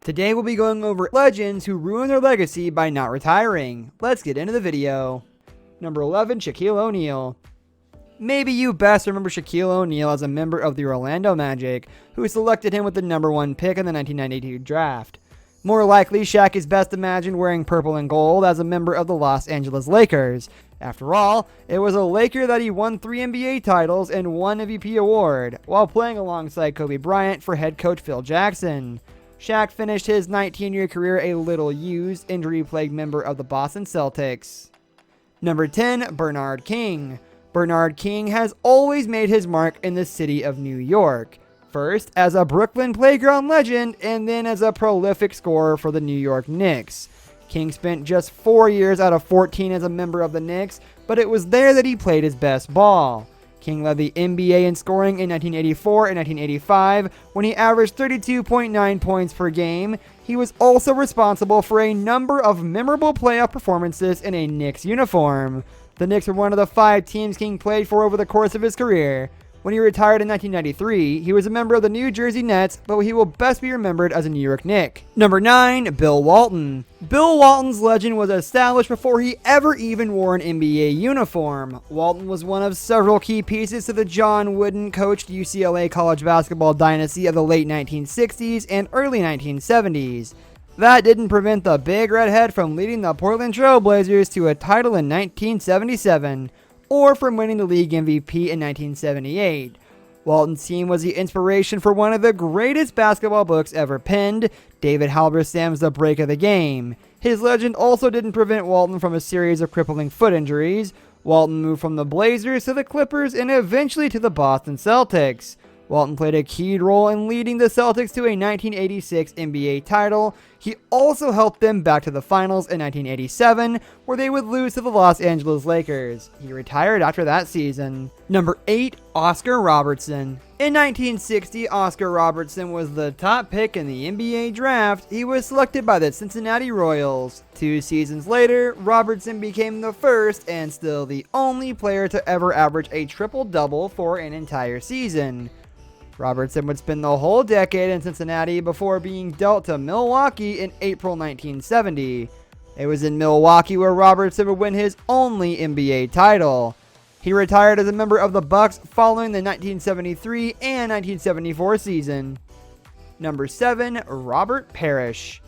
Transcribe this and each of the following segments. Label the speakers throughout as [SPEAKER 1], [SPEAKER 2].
[SPEAKER 1] Today we'll be going over legends who ruined their legacy by not retiring. Let's get into the video. Number 11, Shaquille O'Neal. Maybe you best remember Shaquille O'Neal as a member of the Orlando Magic, who selected him with the number 1 pick in the 1992 draft. More likely, Shaq is best imagined wearing purple and gold as a member of the Los Angeles Lakers. After all, it was a Laker that he won 3 NBA titles and 1 MVP award, while playing alongside Kobe Bryant for head coach Phil Jackson. Shaq finished his 19-year career a little used, injury-plagued member of the Boston Celtics. Number 10, Bernard King. Bernard King has always made his mark in the city of New York. First as a Brooklyn playground legend, and then as a prolific scorer for the New York Knicks. King spent just 4 years out of 14 as a member of the Knicks, but it was there that he played his best ball. King led the NBA in scoring in 1984 and 1985 when he averaged 32.9 points per game. He was also responsible for a number of memorable playoff performances in a Knicks uniform. The Knicks were one of the 5 teams King played for over the course of his career. When he retired in 1993, he was a member of the New Jersey Nets, but he will best be remembered as a New York Knick. Number 9, Bill Walton. Bill Walton's legend was established before he ever even wore an NBA uniform. Walton was one of several key pieces to the John Wooden coached UCLA college basketball dynasty of the late 1960s and early 1970s. That didn't prevent the Big Redhead from leading the Portland Trail Blazers to a title in 1977. Or from winning the league MVP in 1978. Walton's team was the inspiration for one of the greatest basketball books ever penned, David Halberstam's The Break of the Game. His legend also didn't prevent Walton from a series of crippling foot injuries. Walton moved from the Blazers to the Clippers and eventually to the Boston Celtics. Walton played a key role in leading the Celtics to a 1986 NBA title. He also helped them back to the finals in 1987, where they would lose to the Los Angeles Lakers. He retired after that season. Number 8, Oscar Robertson. In 1960, Oscar Robertson was the top pick in the NBA draft. He was selected by the Cincinnati Royals. 2 seasons later, Robertson became the first and still the only player to ever average a triple-double for an entire season. Robertson would spend the whole decade in Cincinnati before being dealt to Milwaukee in April 1970. It was in Milwaukee where Robertson would win his only NBA title. He retired as a member of the Bucks following the 1973 and 1974 season. Number 7, Robert Parrish.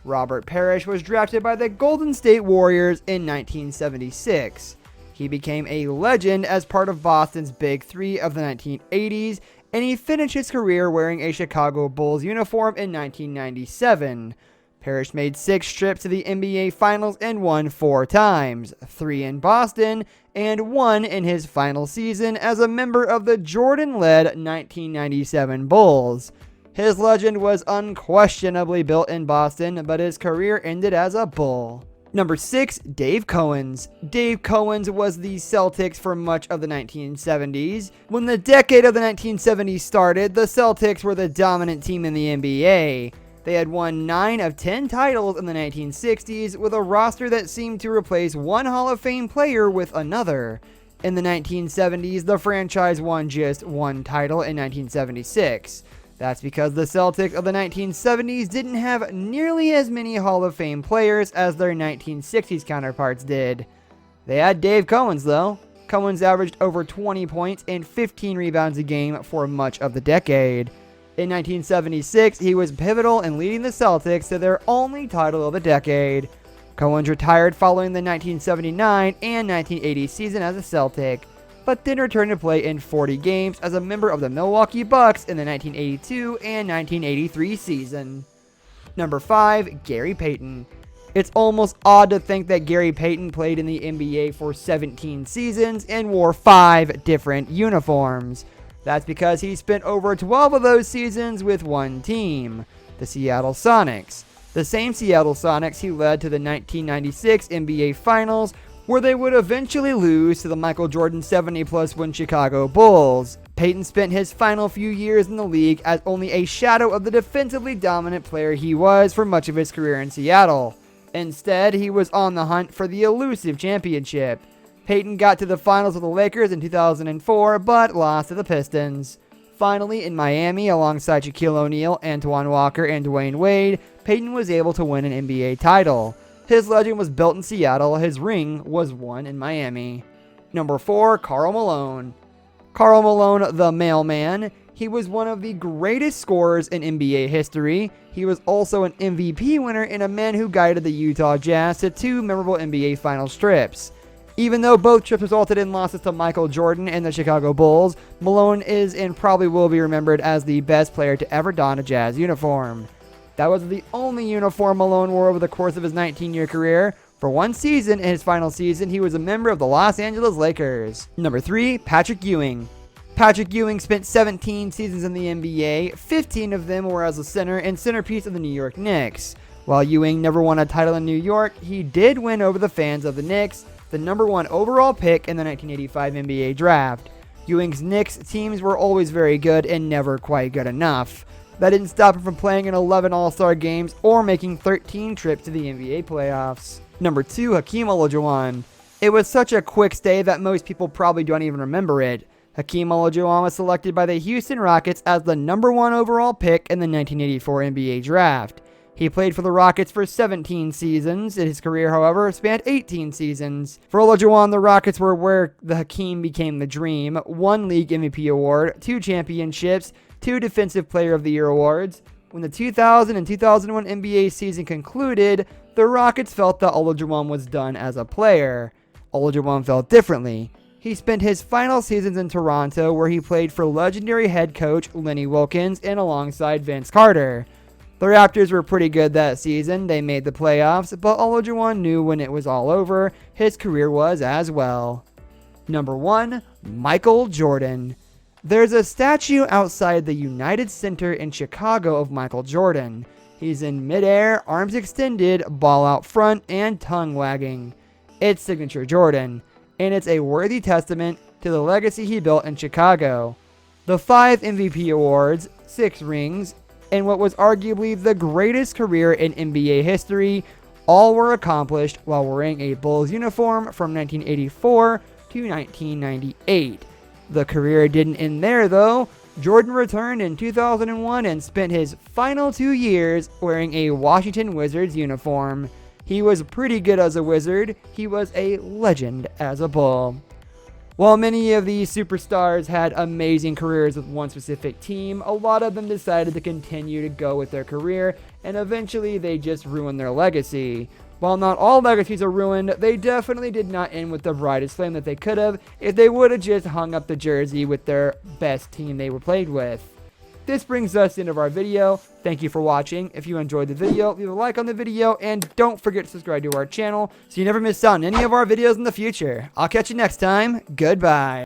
[SPEAKER 1] Robert Parrish was drafted by the Golden State Warriors in 1976. He became a legend as part of Boston's Big Three of the 1980s, and he finished his career wearing a Chicago Bulls uniform in 1997. Parrish made 6 trips to the NBA Finals and won 4 times, 3 in Boston, and 1 in his final season as a member of the Jordan-led 1997 Bulls. His legend was unquestionably built in Boston, but his career ended as a Bull. Number 6, Dave Cowens. Dave Cowens was the Celtics for much of the 1970s. When the decade of the 1970s started, the Celtics were the dominant team in the NBA. They had won 9 of 10 titles in the 1960s with a roster that seemed to replace one Hall of Fame player with another. In the 1970s, the franchise won just 1 title in 1976. That's because the Celtics of the 1970s didn't have nearly as many Hall of Fame players as their 1960s counterparts did. They had Dave Cowens though. Cowens averaged over 20 points and 15 rebounds a game for much of the decade. In 1976, he was pivotal in leading the Celtics to their only title of the decade. Cowens retired following the 1979 and 1980 season as a Celtic, but then returned to play in 40 games as a member of the Milwaukee Bucks in the 1982 and 1983 season. Number 5, Gary Payton. It's almost odd to think that Gary Payton played in the NBA for 17 seasons and wore 5 different uniforms. That's because he spent over 12 of those seasons with one team, the Seattle Sonics. The same Seattle Sonics he led to the 1996 NBA Finals, where they would eventually lose to the Michael Jordan 70-plus win Chicago Bulls. Payton spent his final few years in the league as only a shadow of the defensively dominant player he was for much of his career in Seattle. Instead, he was on the hunt for the elusive championship. Payton got to the finals with the Lakers in 2004, but lost to the Pistons. finally, in Miami, alongside Shaquille O'Neal, Antoine Walker, and Dwayne Wade, Peyton was able to win an NBA title. His legend was built in Seattle. His ring was won in Miami. Number 4, Karl Malone. Karl Malone, the mailman. He was one of the greatest scorers in NBA history. He was also an MVP winner and a man who guided the Utah Jazz to 2 memorable NBA Finals trips. Even though both trips resulted in losses to Michael Jordan and the Chicago Bulls, Malone is and probably will be remembered as the best player to ever don a Jazz uniform. That was the only uniform Malone wore over the course of his 19-year career. For one season, in his final season, he was a member of the Los Angeles Lakers. Number 3, Patrick Ewing. Patrick Ewing spent 17 seasons in the NBA, 15 of them were as a center and centerpiece of the New York Knicks. While Ewing never won a title in New York, he did win over the fans of the Knicks, the number 1 overall pick in the 1985 NBA draft. Ewing's Knicks teams were always very good and never quite good enough. That didn't stop him from playing in 11 All-Star games or making 13 trips to the NBA playoffs. Number 2, Hakeem Olajuwon. It was such a quick stay that most people probably don't even remember it. Hakeem Olajuwon was selected by the Houston Rockets as the number 1 overall pick in the 1984 NBA draft. He played for the Rockets for 17 seasons. His career, however, spanned 18 seasons. For Olajuwon, the Rockets were where the Hakeem became the dream. 1 league MVP award, 2 championships, 2 Defensive Player of the Year awards. When the 2000 and 2001 NBA season concluded, the Rockets felt that Olajuwon was done as a player. Olajuwon felt differently. He spent his final seasons in Toronto, where he played for legendary head coach Lenny Wilkens and alongside Vince Carter. The Raptors were pretty good that season. They made the playoffs, but Olajuwon knew when it was all over, his career was as well. Number 1, Michael Jordan. There's a statue outside the United Center in Chicago of Michael Jordan. He's in midair, arms extended, ball out front, and tongue wagging. It's signature Jordan, and it's a worthy testament to the legacy he built in Chicago. The 5 MVP awards, 6 rings, and what was arguably the greatest career in NBA history, all were accomplished while wearing a Bulls uniform from 1984 to 1998. The career didn't end there though. Jordan returned in 2001 and spent his final 2 years wearing a Washington Wizards uniform. He was pretty good as a Wizard. He was a legend as a Bull. While many of these superstars had amazing careers with one specific team, a lot of them decided to continue to go with their career, and eventually they just ruined their legacy. While not all legacies are ruined, they definitely did not end with the brightest flame that they could have if they would have just hung up the jersey with their best team they were played with. This brings us to the end of our video. Thank you for watching. If you enjoyed the video, leave a like on the video, and don't forget to subscribe to our channel so you never miss out on any of our videos in the future. I'll catch you next time. Goodbye.